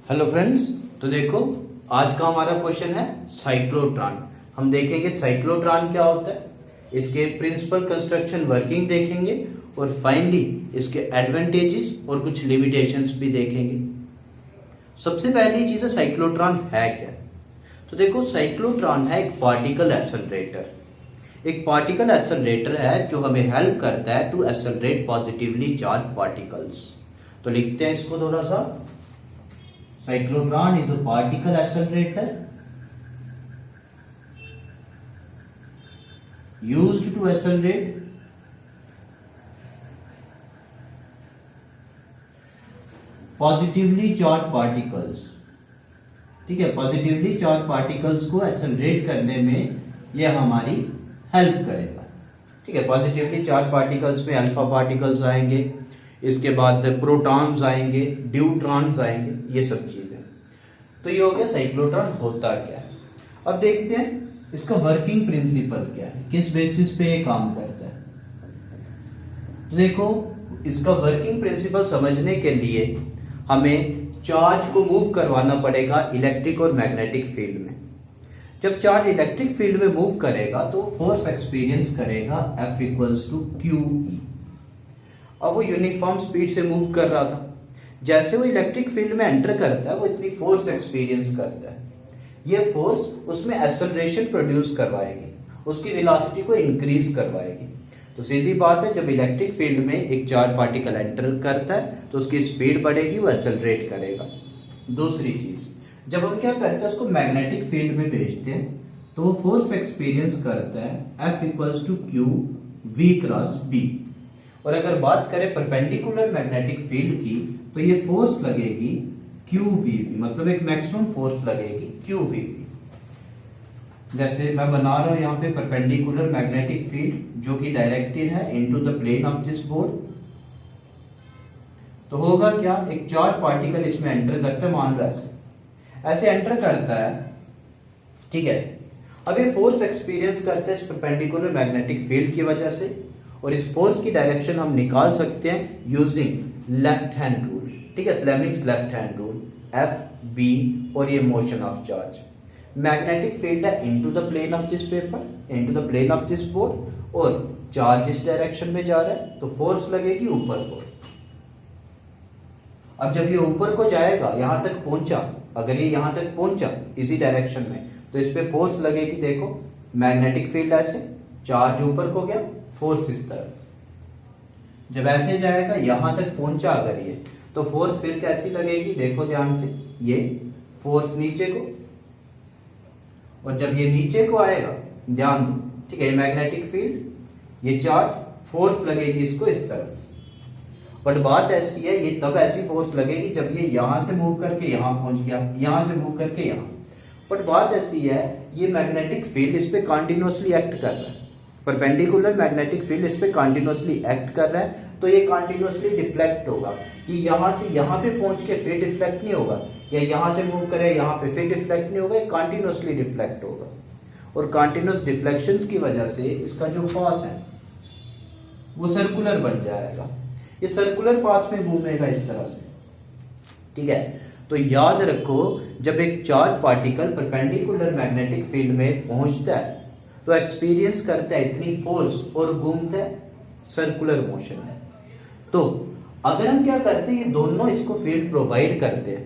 Hello friends. तो देखो, आज का हमारा क्वेश्चन है साइक्लोट्रॉन। हम देखेंगे साइक्लोट्रॉन क्या होता है, इसके प्रिंसिपल कंस्ट्रक्शन वर्किंग देखेंगे और फाइनली इसके एडवांटेजेस और कुछ लिमिटेशंस भी देखेंगे। सबसे पहली चीज है साइक्लोट्रॉन है क्या। तो देखो, साइक्लोट्रॉन है एक पार्टिकल एक्सेलरेटर। एक पार्टिकल एक्सेलरेटर है जो हमें हेल्प करता है to accelerate positively charge particles. तो लिखते हैं इसको थोड़ा सा। Cyclotron is a particle accelerator used to accelerate positively charge particles. ठीक है, पॉजिटिवली चार्ज पार्टिकल्स को एक्सेलरेट करने में यह हमारी हेल्प करेगा। ठीक है, पॉजिटिवली चार्ज पार्टिकल्स में अल्फा पार्टिकल्स आएंगे, इसके बाद प्रोटॉन्स आएंगे, ड्यूट्रॉन्स आएंगे, ये सब चीजें। तो ये हो गया साइक्लोट्रॉन होता क्या है। अब देखते हैं इसका वर्किंग प्रिंसिपल क्या है, किस बेसिस पे ये काम करता है। तो देखो, इसका वर्किंग प्रिंसिपल समझने के लिए हमें चार्ज को मूव करवाना पड़ेगा इलेक्ट्रिक और मैग्नेटिक फील्ड में। जब चार्ज इलेक्ट्रिक फील्ड में मूव करेगा तो फोर्स एक्सपीरियंस करेगा F इक्वल्स टू QE। अब वो यूनिफॉर्म स्पीड से मूव कर रहा था, जैसे वो इलेक्ट्रिक फील्ड में एंटर करता है वो इतनी फोर्स एक्सपीरियंस करता है। ये फोर्स उसमें एक्सेलरेशन प्रोड्यूस करवाएगी, उसकी वेलोसिटी को इंक्रीज करवाएगी। तो सीधी बात है, जब इलेक्ट्रिक फील्ड में एक चार्ज पार्टिकल एंटर करता है तो उसकी स्पीड बढ़ेगी, वो एक्सेलरेट करेगा। दूसरी चीज, जब हम क्या करते हैं उसको मैग्नेटिक फील्ड में भेजते हैं तो वो फोर्स एक्सपीरियंस करता है F equals to Q V cross B। और अगर बात करें परपेंडिकुलर मैग्नेटिक फील्ड की तो ये फोर्स लगेगी QVB, मतलब एक मैक्सिमम फोर्स लगेगी QVB। जैसे मैं बना रहा हूं यहाँ पे परपेंडिकुलर मैग्नेटिक फील्ड जो कि डायरेक्टेड है into the plane of this board. तो होगा क्या, एक चार्ज पार्टिकल इसमें एंटर करता है, मान लो ऐसे एंटर करता है। ठीक है, अब ये फोर्स एक्सपीरियंस करता है इस परपेंडिकुलर मैग्नेटिक फील्ड की वजह से, और इस फोर्स की डायरेक्शन हम निकाल सकते हैं यूजिंग लेफ्ट हैंड रूल। ठीक है, Fleming's left hand rule, F B और ये motion of charge. Magnetic field है into the plane of this paper, into the plane of this board, और चार्ज इस डायरेक्शन में जा रहा है तो फोर्स लगेगी ऊपर को। अब जब ये ऊपर को जाएगा, यहां तक पहुंचा, अगर ये यहां तक पहुंचा इसी डायरेक्शन में तो इस पे फोर्स लगेगी। देखो, मैग्नेटिक फील्ड ऐसे, चार्ज ऊपर को गया, फोर्स इस तरफ। जब ऐसे जाएगा यहां तक पहुंचा अगर ये, तो फोर्स फिर कैसी लगेगी, देखो ध्यान से, ये फोर्स नीचे को, और जब ये नीचे को आएगा, ध्यान दो, ठीक है, मैग्नेटिक फील्ड, ये चार्ज, फोर्स लगेगी इसको इस तरफ। बट बात ऐसी है, ये तब ऐसी फोर्स लगेगी जब ये यहां से मूव करके यहां पहुंच गया, यहां से मूव करके यहां। बट बात ऐसी है, ये मैग्नेटिक फील्ड इस पे कंटिन्यूअसली एक्ट कर रहा है, परपेंडिकुलर मैग्नेटिक फील्ड इस पे कंटिन्यूअसली एक्ट कर रहा है, तो ये कंटिन्यूअसली डिफ्लेक्ट होगा। कि यहां से यहां पे पहुंच के फिर डिफ्लेक्ट नहीं होगा, या यहां से मूव करे यहां पे फिर डिफ्लेक्ट नहीं होगा, कंटिन्यूअसली डिफ्लेक्ट होगा। और कंटिन्यूअस डिफ्लेक्शंस की वजह से इसका जो पाथ है वो सर्कुलर बन जाएगा, ये सर्कुलर पाथ में घूमेगा इस तरह से। ठीक है, तो याद रखो, जब एक charge particle perpendicular magnetic field में पहुंचता है तो एक्सपीरियंस करता है इतनी फोर्स और घूमता है सर्कुलर मोशन में। तो अगर हम क्या करते हैं, ये दोनों इसको फील्ड प्रोवाइड करते हैं,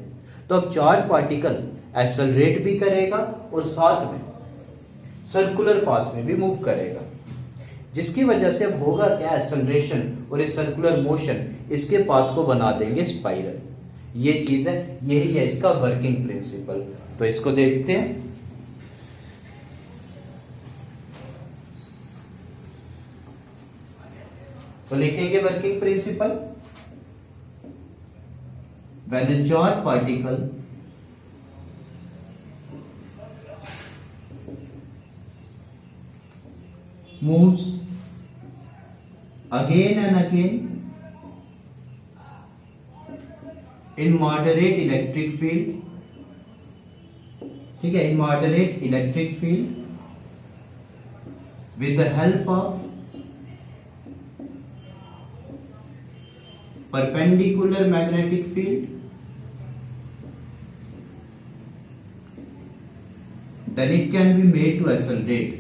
तो अब चार्ज पार्टिकल एक्सेलरेट भी करेगा और साथ में सर्कुलर पाथ में भी मूव करेगा, जिसकी वजह से अब होगा क्या, एक्सेलरेशन और इस सर्कुलर मोशन इसके पाथ को बना देंगे स्पाइरल। ये चीज है, यही है इसका वर्किंग प्रिंसिपल। तो इसको देखते हैं। तो लिखेंगे working principle, when a charged particle moves again and again in moderate electric field, ठीक है, in moderate electric field with the help of perpendicular magnetic field then it can be made to accelerate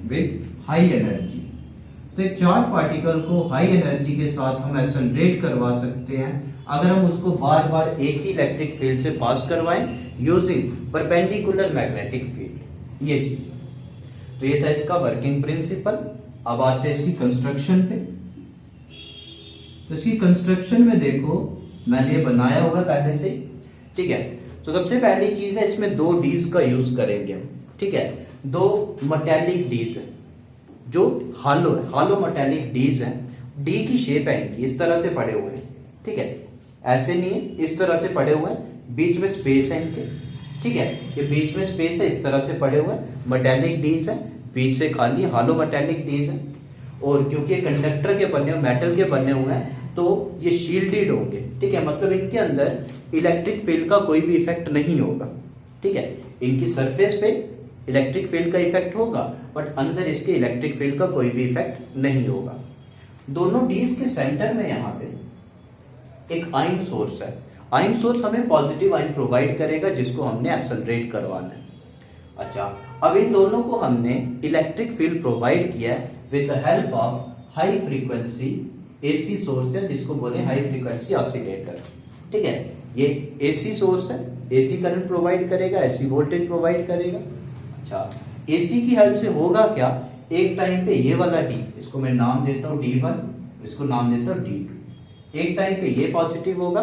with high energy। तो एक charge particle को high energy के साथ हम accelerate करवा सकते हैं अगर हम उसको बार बार एक ही इलेक्ट्रिक फील्ड से पास करवाएं यूजिंग परपेंडिकुलर मैग्नेटिक फील्ड। ये चीज है। तो ये था इसका वर्किंग प्रिंसिपल। अब आते हैं इसकी कंस्ट्रक्शन पे। तो इसकी कंस्ट्रक्शन में देखो मैंने ये बनाया हुआ पहले से, ठीक है। तो सबसे पहली चीज है इसमें दो डीज का यूज करेंगे हम, ठीक है। दो मेटेलिक डीज है जो हालो है, हालो मेटेलिक डीज है। डी की शेप है इनकी इस तरह से पड़े हुए हैं, ठीक है। ऐसे नहीं है, इस तरह से पड़े हुए हैं, बीच में स्पेस है इनके, ठीक है। ये बीच में स्पेस है, इस तरह से पड़े हुए हैं, मेटेलिक डीज है, बीच से खाली हालो मेटेलिक डीज है। और क्योंकि कंडक्टर के बने हुए, मेटल के बने हुए हैं, तो ये शील्डेड होंगे, ठीक है। मतलब इनके अंदर इलेक्ट्रिक फील्ड का कोई भी इफेक्ट नहीं होगा, ठीक है। इनकी सरफेस पे इलेक्ट्रिक फील्ड का इफेक्ट होगा बट अंदर इसके इलेक्ट्रिक फील्ड का कोई भी इफेक्ट नहीं होगा। दोनों डीज के सेंटर में यहाँ पे एक आयन सोर्स है। आयन सोर्स हमें पॉजिटिव आयन प्रोवाइड करेगा जिसको हमने एक्सेलरेट करवाना है। अच्छा, अब इन दोनों को हमने इलेक्ट्रिक फील्ड प्रोवाइड किया है with the help of high frequency AC source है जिसको बोले हाई फ्रीक्वेंसी ऑसिलेटर, ठीक है। ये एसी सोर्स है, एसी करंट प्रोवाइड करेगा, एसी वोल्टेज प्रोवाइड करेगा। अच्छा, एसी की हेल्प से होगा क्या, एक टाइम पे ये वाला डी, इसको मैं नाम देता हूं D1, इसको नाम देता हूं D2। एक टाइम पे ये पॉजिटिव होगा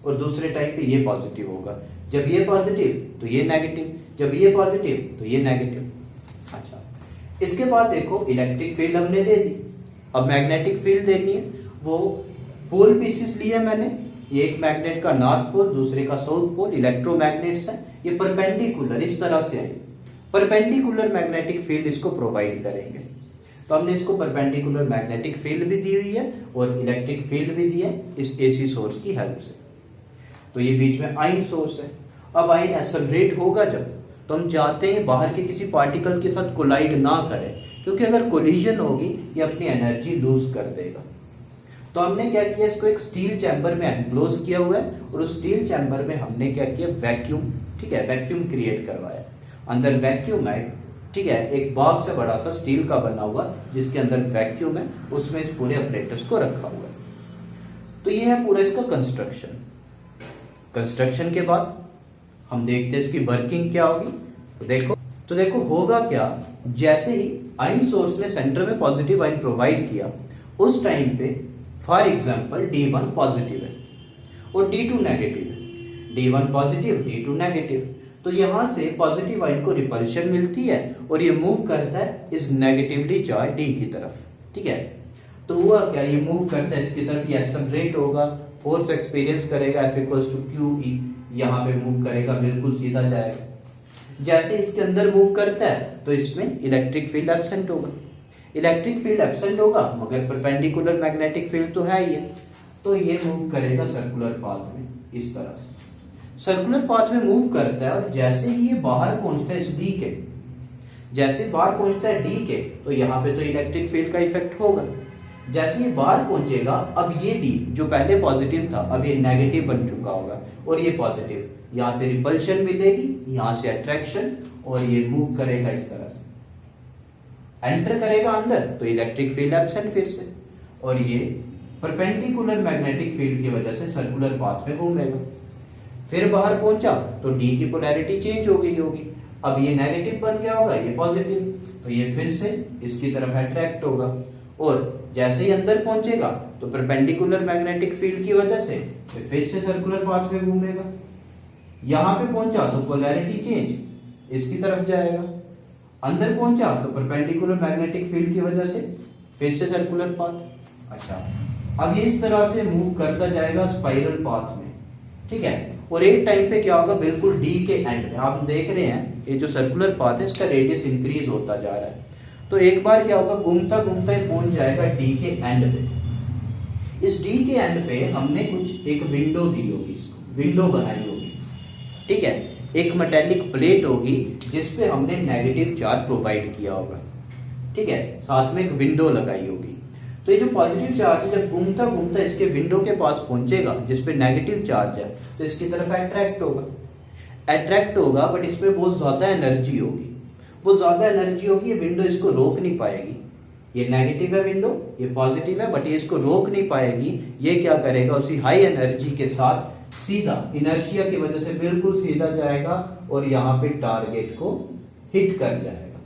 और दूसरे टाइम पे ये पॉजिटिव होगा। जब ये पॉजिटिव तो ये नेगेटिव, जब ये पॉजिटिव तो ये नेगेटिव। अच्छा, इसके बाद देखो इलेक्ट्रिक फील्ड हमने दे दी, अब मैग्नेटिक फील्ड देनी है। वो पोल पीसेस लिए मैंने, ये एक मैग्नेट का नॉर्थ पोल, दूसरे का साउथ पोल, इलेक्ट्रोमैग्नेट्स है। ये परपेंडिकुलर इस तरह से है, परपेंडिकुलर मैग्नेटिक फील्ड इसको प्रोवाइड करेंगे। तो हमने इसको परपेंडिकुलर मैग्नेटिक फील्ड भी दी हुई है और इलेक्ट्रिक फील्ड भी दी है इस एसी सोर्स की हेल्प से। तो ये बीच में आयन सोर्स है। अब आयन एक्सेलरेट होगा जब, तो हम चाहते हैं बाहर के किसी पार्टिकल के साथ कोलाइड ना करे, क्योंकि अगर कोलिजन होगी ये अपनी एनर्जी लूज कर देगा। तो हमने क्या किया, इसको एक स्टील चैम्बर में एनक्लोज किया हुआ है और उस स्टील चैम्बर में हमने क्या किया, वैक्यूम, ठीक है, वैक्यूम क्रिएट करवाया। अंदर वैक्यूम है, ठीक है, एक बॉक्स है बड़ा सा स्टील का बना हुआ जिसके अंदर वैक्यूम है, उसमें इस पूरे अपरेटस को रखा हुआ है। तो ये है पूरा इसका कंस्ट्रक्शन। कंस्ट्रक्शन के बाद हम देखते हैं इसकी वर्किंग क्या होगी। तो देखो होगा क्या, जैसे ही आयन सोर्स ने सेंटर में पॉजिटिव आयन प्रोवाइड किया, उस टाइम पे फॉर एग्जांपल D1 पॉजिटिव है और D2 नेगेटिव है। D1 positive, D2 negative. तो यहां से पॉजिटिव आयन को रिपल्शन मिलती है और ये मूव करता है इस नेगेटिवली चार्ज D की तरफ, ठीक है। तो हुआ क्या, ये मूव करता है इसकी तरफ, ये एक्सेलरेट होगा, फोर्स एक्सपीरियंस करेगा F=QE, यहाँ पे मूव करेगा, बिल्कुल सीधा जाएगा। जैसे इसके अंदर मूव करता है तो इसमें इलेक्ट्रिक फील्ड एब्सेंट होगा। इलेक्ट्रिक फील्ड एब्सेंट होगा मगर परपेंडिकुलर मैग्नेटिक फील्ड तो है ही है, तो ये मूव करेगा सर्कुलर पाथ में इस तरह से। सर्कुलर पाथ में मूव करता है और जैसे ही ये बाहर पहुंचता है इस डी के, जैसे बाहर पहुंचता है डी के, तो यहाँ पे तो इलेक्ट्रिक फील्ड का इफेक्ट होगा। जैसे ये बाहर पहुंचेगा, अब ये डी जो पहले पॉजिटिव था अब ये नेगेटिव बन चुका होगा और ये पॉजिटिव, यहाँ से रिपल्शन मिलेगी, यहाँ से अट्रैक्शन, और ये मूव करेगा इस तरह से, एंटर करेगा अंदर तो इलेक्ट्रिक फील्ड एब्सेंट फिर से, और ये परपेंडिकुलर मैग्नेटिक फील्ड की वजह से सर्कुलर पाथ में घूमेगा। फिर बाहर पहुंचा तो डी की पोलैरिटी चेंज हो गई होगी, अब ये नेगेटिव बन गया होगा, ये पॉजिटिव, तो ये फिर से इसकी तरफ अट्रैक्ट होगा, और जैसे ही अंदर पहुंचेगा तो परपेंडिकुलर मैग्नेटिक फील्ड की वजह से फिर से सर्कुलर पाथ में घूमेगा। यहां पे पहुंचा तो पोलैरिटी चेंज इसकी तरफ जाएगा, अंदर पहुंचा तो परपेंडिकुलर मैग्नेटिक फील्ड की वजह से फिर से सर्कुलर पाथ। अच्छा, अब ये इस तरह से मूव करता जाएगा स्पाइरल पाथ में, ठीक है। और एक टाइम पे क्या होगा, बिल्कुल डी के एंड में आप देख रहे हैं ये जो सर्कुलर पाथ है इसका रेडियस इंक्रीज होता जा रहा है, तो एक बार क्या होगा, घूमता घूमता ही पहुंच जाएगा डी के एंड पे। इस डी के एंड पे हमने कुछ एक विंडो दी होगी, इसको विंडो बनाई होगी, ठीक है। एक मेटेलिक प्लेट होगी जिसपे हमने नेगेटिव चार्ज प्रोवाइड किया होगा, ठीक है, साथ में एक विंडो लगाई होगी। तो ये जो पॉजिटिव चार्ज है जब घूमता घूमता इसके विंडो के पास पहुंचेगा जिस पे नेगेटिव चार्ज है तो इसकी तरफ अट्रैक्ट होगा बट इसमें बहुत ज्यादा एनर्जी होगी, बहुत ज्यादा एनर्जी होगी, ये विंडो इसको रोक नहीं पाएगी। ये नेगेटिव है विंडो, ये पॉजिटिव है बट ये इसको रोक नहीं पाएगी। ये क्या करेगा, उसी हाई एनर्जी के साथ सीधा इनर्शिया की वजह से बिल्कुल सीधा जाएगा और यहाँ पे टारगेट को हिट कर जाएगा।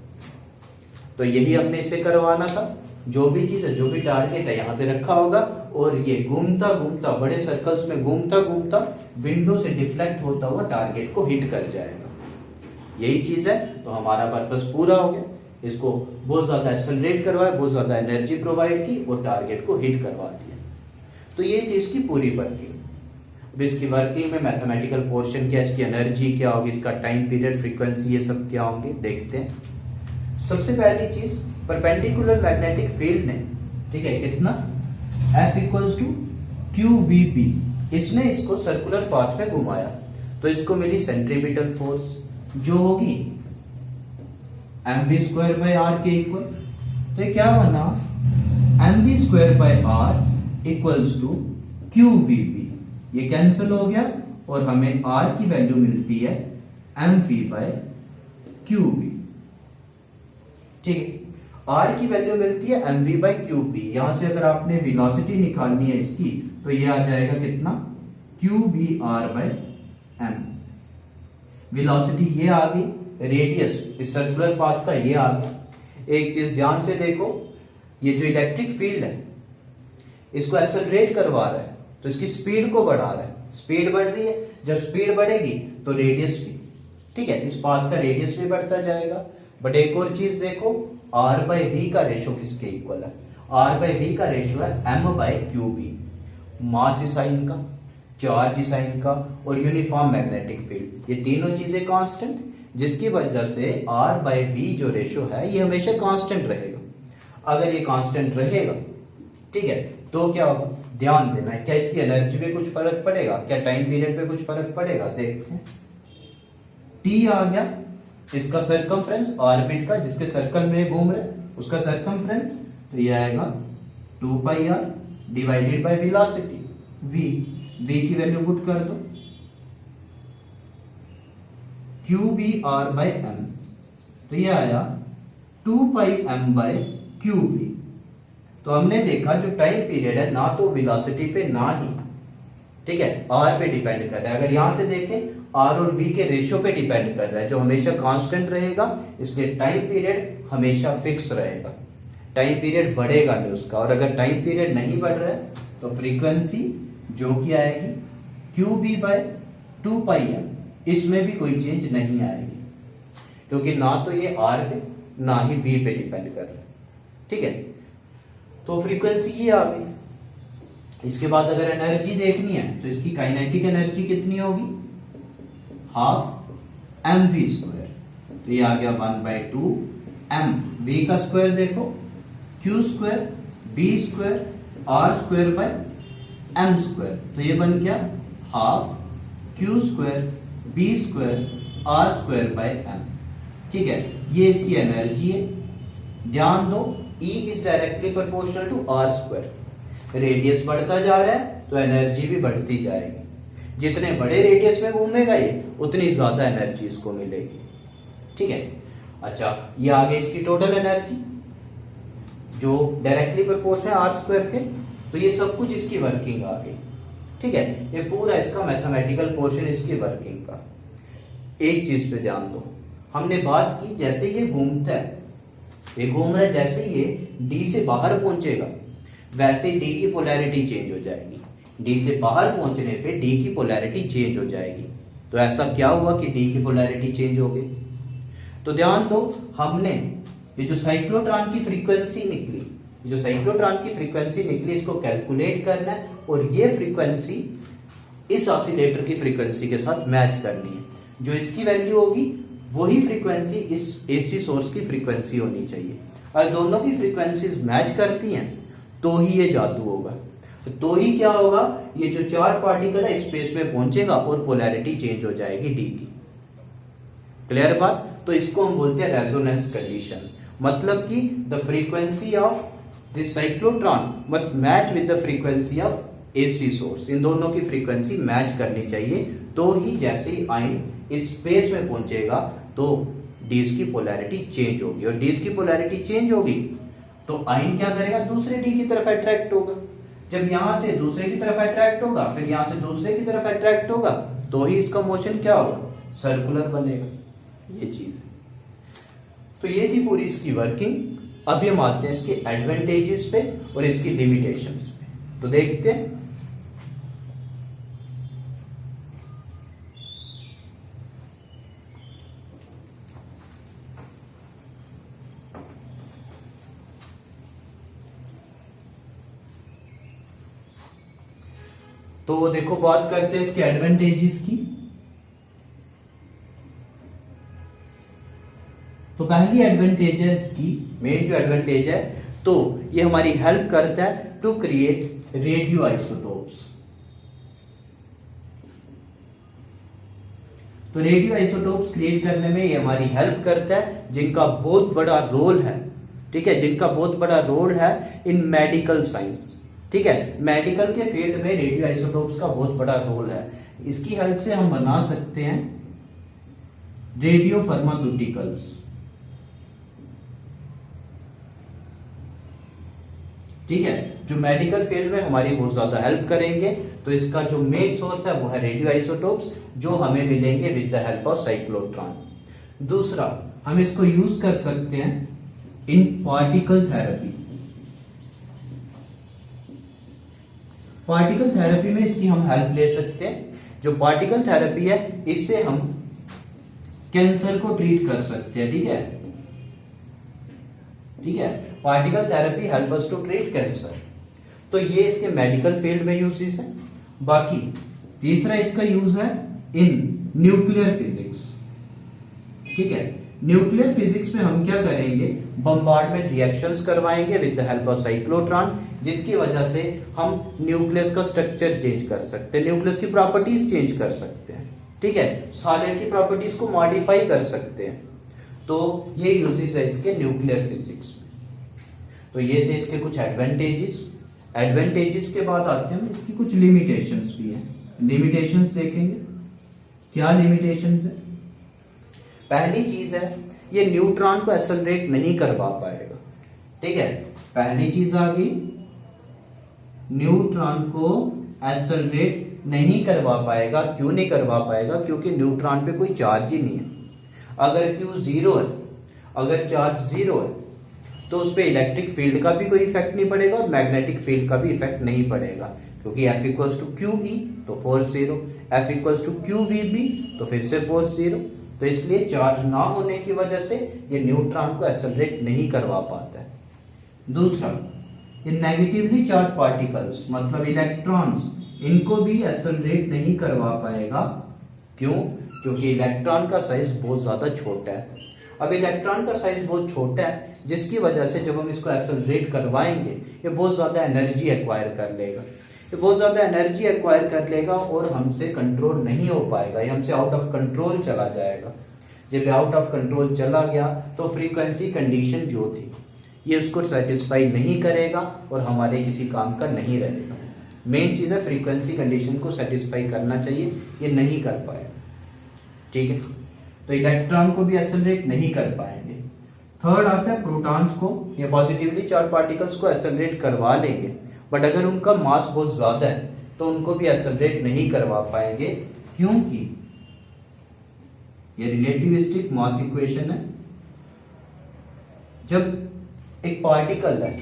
तो यही हमने इसे करवाना था। जो भी चीज है, जो भी टारगेट है यहाँ पे रखा होगा और ये घूमता घूमता बड़े सर्कल्स में घूमता घूमता विंडो से डिफ्लेक्ट होता हुआ टारगेट को हिट कर जाएगा। यही चीज है। तो हमारा पर्पस पूरा हो गया। इसको बहुत ज्यादा एक्सेलरेट करवाया, बहुत ज्यादा एनर्जी प्रोवाइड की और टारगेट को हिट करवा दिया। तो ये थी इसकी पूरी वर्किंग। अब इसकी वर्किंग में मैथमेटिकल पोर्शन क्या, इसकी एनर्जी क्या होगी, इसका टाइम पीरियड, फ्रीक्वेंसी, ये सब क्या होंगे देखते हैं। सबसे पहली चीज, परपेंडिकुलर मैग्नेटिक फील्ड ने, ठीक है, कितना F इक्वल्स टू QVB, इसने इसको सर्कुलर पाथ में घुमाया तो इसको मिली सेंट्रीपिटल फोर्स जो होगी mv² के इक्वल। तो ये क्या बना, mv² इक्वल्स टू QVB, ये कैंसिल हो गया और हमें R की वैल्यू मिलती है mv/QB। ठीक है, R की वैल्यू मिलती है mv/QB। यहां से अगर आपने वेलोसिटी निकालनी है इसकी तो ये आ जाएगा कितना, QBR/m। वेलोसिटी ये आ गई, रेडियस इस सर्कुलर पाथ का ये आ गया। एक चीज ध्यान से देखो, ये जो इलेक्ट्रिक फील्ड है इसको एक्सेलरेट करवा रहा है तो इसकी स्पीड को बढ़ा रहा है। स्पीड बढ़ रही है, जब स्पीड बढ़ेगी तो रेडियस भी, ठीक है, इस पाथ का रेडियस भी बढ़ता जाएगा। बट एक और चीज देखो, R/V का रेशो किसके इक्वल है, R/V का रेशो है m/QB। मास इस साइन का, चार्ज इस साइन का और यूनिफॉर्म मैग्नेटिक फील्ड, ये तीनों चीजें कांस्टेंट, जिसकी वजह से R/V जो रेशो है ये हमेशा कांस्टेंट रहेगा। अगर ये कांस्टेंट रहेगा, ठीक है, तो क्या होगा, ध्यान देना है, क्या इसकी एनर्जी पे कुछ फर्क पड़ेगा, क्या टाइम पीरियड पे कुछ फर्क पड़ेगा। देखते हैं, T आ गया, इसका सर्कमफ्रेंस ऑर्बिट का, जिसके सर्कल में घूम रहे उसका सर्कमफ्रेंस, तो ये आएगा 2πr divided by velocity v की वैल्यू पुट कर दो, QBR/m, तो ये आया 2πm/QB। तो हमने देखा जो टाइम पीरियड है ना तो वेलोसिटी पे ना ही, ठीक है, R पे डिपेंड कर रहा है। अगर यहां से देखें R और V के रेशियो पे डिपेंड कर रहा है जो हमेशा कांस्टेंट रहेगा, इसलिए टाइम पीरियड हमेशा फिक्स रहेगा, टाइम पीरियड बढ़ेगा नहीं उसका। और अगर टाइम पीरियड नहीं बढ़ रहा है तो फ्रीक्वेंसी जो कि आएगी QB/2πm, इसमें भी कोई चेंज नहीं आएगी क्योंकि ना तो ये R पे ना ही V पे डिपेंड कर रहा है। ठीक है, तो फ्रीक्वेंसी ये आ गई। इसके बाद अगर एनर्जी देखनी है तो इसकी काइनेटिक एनर्जी कितनी होगी, हाफ mv²। तो ये आ गया 1/2 m, v का स्क्वायर देखो q² b² r²/m², तो ये बन गया हाफ q² b² r²/m। ठीक है, ये इसकी एनर्जी है। ध्यान दो, E is directly proportional to r²। Radius बढ़ता जा रहा है तो एनर्जी भी बढ़ती जाएगी। जितने बड़े रेडियस में घूमेगा ये उतनी ज्यादा एनर्जी इसको मिलेगी। ठीक है, अच्छा, ये आ गई इसकी टोटल एनर्जी जो डायरेक्टली प्रोपोर्शनल है r² के। तो ये सब कुछ इसकी वर्किंग आ गई। ठीक है, ये पूरा इसका मैथमेटिकल पोर्शन इसकी वर्किंग का। एक चीज पे ध्यान दो, हमने बात की जैसे ये घूमता है, ये घूम रहा है, जैसे ये D से बाहर पहुंचेगा वैसे D की पोलैरिटी चेंज हो जाएगी। D से बाहर पहुंचने पे D की पोलैरिटी चेंज हो जाएगी। तो ऐसा क्या हुआ कि D की पोलैरिटी चेंज हो गई। तो ध्यान दो, हमने ये जो साइक्लोट्रॉन की फ्रीक्वेंसी निकली, जो साइक्लोट्रॉन की फ्रीक्वेंसी निकली, इसको कैलकुलेट करना है और ये फ्रीक्वेंसी इस ऑसिलेटर की फ्रीक्वेंसी के साथ मैच करनी है। जो इसकी वैल्यू होगी वही फ्रीक्वेंसी इस एसी सोर्स की फ्रीक्वेंसी होनी चाहिए। और दोनों की फ्रीक्वेंसीज मैच करती हैं तो ही ये जादू होगा। तो ही क्या होगा, ये जो चार पार्टिकल है स्पेस में पहुंचेगा और पोलैरिटी चेंज हो जाएगी डी की। क्लियर बात। तो इसको हम बोलते हैं रेजोनेंस कंडीशन, मतलब कि the frequency of this cyclotron must match with the frequency of AC source. इन दोनों की फ्रीक्वेंसी मैच करनी चाहिए, तो ही जैसे ही आयन इस स्पेस में पहुंचेगा तो डीज की पोलैरिटी चेंज होगी, और डीज की पोलैरिटी चेंज होगी तो आयन क्या करेगा, दूसरे डी की तरफ अट्रैक्ट होगा। जब यहां से दूसरे की तरफ अट्रैक्ट होगा, फिर यहां से दूसरे की तरफ अट्रैक्ट होगा, तो ही इसका मोशन क्या होगा, सर्कुलर बनेगा। ये चीज है। तो ये थी पूरी इसकी वर्किंग। अब हम आते हैं इसके एडवांटेजेस पे और इसकी लिमिटेशंस पे। तो देखते हैं। तो देखो बात करते हैं इसके एडवांटेजेस की। तो पहली एडवांटेजेस की मेन जो एडवांटेज है, तो ये हमारी हेल्प करता है टू क्रिएट रेडियो आइसोटोप्स। तो रेडियो आइसोटोप्स क्रिएट करने में ये हमारी हेल्प करता है, जिनका बहुत बड़ा रोल है, ठीक है, जिनका बहुत बड़ा रोल है इन मेडिकल साइंस। ठीक है, मेडिकल के फील्ड में रेडियो आइसोटोप्स का बहुत बड़ा रोल है। इसकी हेल्प से हम बना सकते हैं रेडियो फार्मास्यूटिकल्स। ठीक है, जो मेडिकल फील्ड में हमारी बहुत ज्यादा हेल्प करेंगे। तो इसका जो मेन सोर्स है वो है रेडियो आइसोटोप्स, जो हमें मिलेंगे with the help of cyclotron. दूसरा, हम इसको यूज कर सकते हैं इन पार्टिकल थेरेपी। पार्टिकल थेरेपी में इसकी हम हेल्प ले सकते हैं। जो पार्टिकल थेरेपी है, इससे हम कैंसर को ट्रीट कर सकते हैं। ठीक है, ठीक है, particle therapy help us to treat cancer. तो ये इसके मेडिकल फील्ड में यूजेस है। बाकी तीसरा इसका यूज है इन न्यूक्लियर फिजिक्स। ठीक है, न्यूक्लियर फिजिक्स में हम क्या करेंगे, बम्बार्डमेंट रिएक्शंस करवाएंगे with the help of cyclotron, जिसकी वजह से हम न्यूक्लियस का स्ट्रक्चर चेंज कर सकते हैं, न्यूक्लियस की प्रॉपर्टीज चेंज कर सकते हैं। ठीक है, सॉलिड की प्रॉपर्टीज को मॉडिफाई कर सकते हैं। तो ये यूजेस है इसके न्यूक्लियर फिजिक्स में। तो ये थे इसके कुछ एडवांटेजेस। एडवांटेजेस के बाद आते हैं इसकी कुछ लिमिटेशंस भी हैं। लिमिटेशंस देखेंगे, क्या लिमिटेशंस है। पहली चीज है, ये न्यूट्रॉन को एक्सेलरेट नहीं करवा पाएगा। ठीक है, पहली चीज आ गई, न्यूट्रॉन को एक्सेलरेट नहीं करवा पाएगा। क्यों नहीं करवा पाएगा, क्योंकि न्यूट्रॉन पे कोई चार्ज ही नहीं है। अगर Q जीरो है, अगर चार्ज जीरो है, तो उस पर इलेक्ट्रिक फील्ड का भी कोई इफेक्ट नहीं पड़ेगा और मैग्नेटिक फील्ड का भी इफेक्ट नहीं पड़ेगा, क्योंकि F equals to q E तो force zero, F equals to q v B तो फिर से फोर्स जीरो। तो इसलिए चार्ज ना होने की वजह से ये न्यूट्रॉन को एक्सेलरेट नहीं करवा पाता है। दूसरा, ये नेगेटिवली चार्ज पार्टिकल्स मतलब इलेक्ट्रॉन्स, इनको भी एक्सेलरेट नहीं करवा पाएगा। क्यों, क्योंकि इलेक्ट्रॉन का साइज बहुत ज्यादा छोटा है। अब इलेक्ट्रॉन का साइज बहुत छोटा है, जिसकी वजह से जब हम इसको एक्सेलरेट करवाएंगे, ये बहुत ज्यादा एनर्जी एक्वायर कर लेगा। ये बहुत ज्यादा एनर्जी एक्वायर कर लेगा और हमसे कंट्रोल नहीं हो पाएगा, ये हमसे आउट ऑफ कंट्रोल चला जाएगा। जब आउट ऑफ कंट्रोल चला गया तो फ्रीक्वेंसी कंडीशन जो थी ये उसको सेटिस्फाई नहीं करेगा और हमारे किसी काम का नहीं रहेगा। मेन चीज है फ्रीक्वेंसी कंडीशन को सेटिस्फाई करना चाहिए, ये नहीं कर पाएगा। ठीक है, तो इलेक्ट्रॉन को भी एक्सेलरेट नहीं कर पाएंगे। थर्ड आता है प्रोटॉन्स को, ये पॉजिटिवली चार्ज पार्टिकल्स को एक्सेलरेट करवा लेंगे, बट अगर उनका मास बहुत ज्यादा है तो उनको भी एक्सेलरेट नहीं करवा पाएंगे, क्योंकि ये रिलेटिविस्टिक मास इक्वेशन है। जब एक पार्टिकल है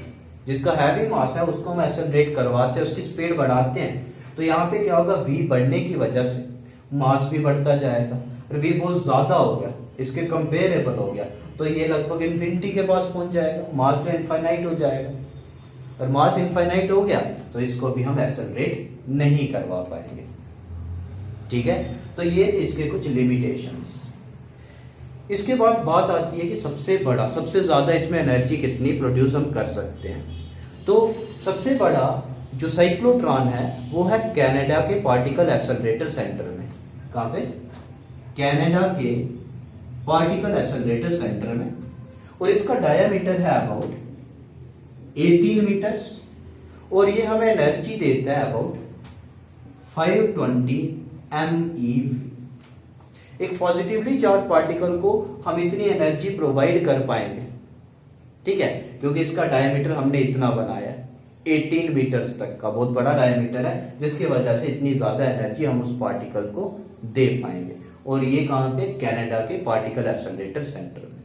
जिसका हैवी मास है, उसको हम एक्सेलरेट करवाते हैं, उसकी स्पीड बढ़ाते हैं, तो यहाँ पे क्या होगा, v बढ़ने की वजह से मास भी बढ़ता जाएगा और v बहुत ज्यादा हो गया, इसके कंपेरेबल हो गया, तो ये लगभग इन्फिनिटी के पास पहुंच जाएगा, मास जो इनफाइनाइट हो जाएगा। और मास इनफाइनाइट हो गया तो इसको भी हम एक्सेलरेट नहीं करवा पाएंगे। ठीक है, तो ये इसके कुछ लिमिटेशंस। इसके बाद बात आती है कि सबसे बड़ा, सबसे ज्यादा इसमें एनर्जी कितनी प्रोड्यूस हम कर सकते हैं। तो सबसे बड़ा जो साइक्लोट्रॉन है वो है कनाडा के पार्टिकल एक्सेलरेटर सेंटर में। कहां पे, कनाडा के पार्टिकल एक्सेलरेटर सेंटर में, और इसका डायमीटर है अबाउट 18 मीटर्स, और ये हमें एनर्जी देता है अबाउट 520 MeV। एक पॉजिटिवली चार्ज पार्टिकल को हम इतनी एनर्जी प्रोवाइड कर पाएंगे, ठीक है, क्योंकि इसका डायमीटर हमने इतना बनाया है 18 मीटर्स तक का, बहुत बड़ा डायमीटर है, जिसकी वजह से इतनी ज्यादा एनर्जी हम उस पार्टिकल को दे पाएंगे। और ये कहां पे, कनाडा के पार्टिकल एक्सेलरेटर सेंटर में।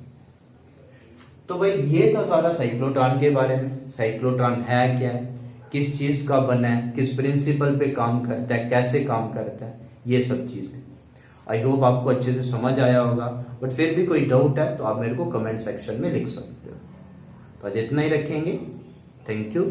तो भाई ये था सारा साइक्लोट्रॉन के बारे में। साइक्लोट्रॉन है क्या है, किस चीज का बना है, किस प्रिंसिपल पे काम करता है, कैसे काम करता है, ये सब चीजें। आई होप आपको अच्छे से समझ आया होगा, बट फिर भी कोई डाउट है तो आप मेरे को कमेंट सेक्शन में लिख सकते हो। तो आज इतना ही रखेंगे। Thank you.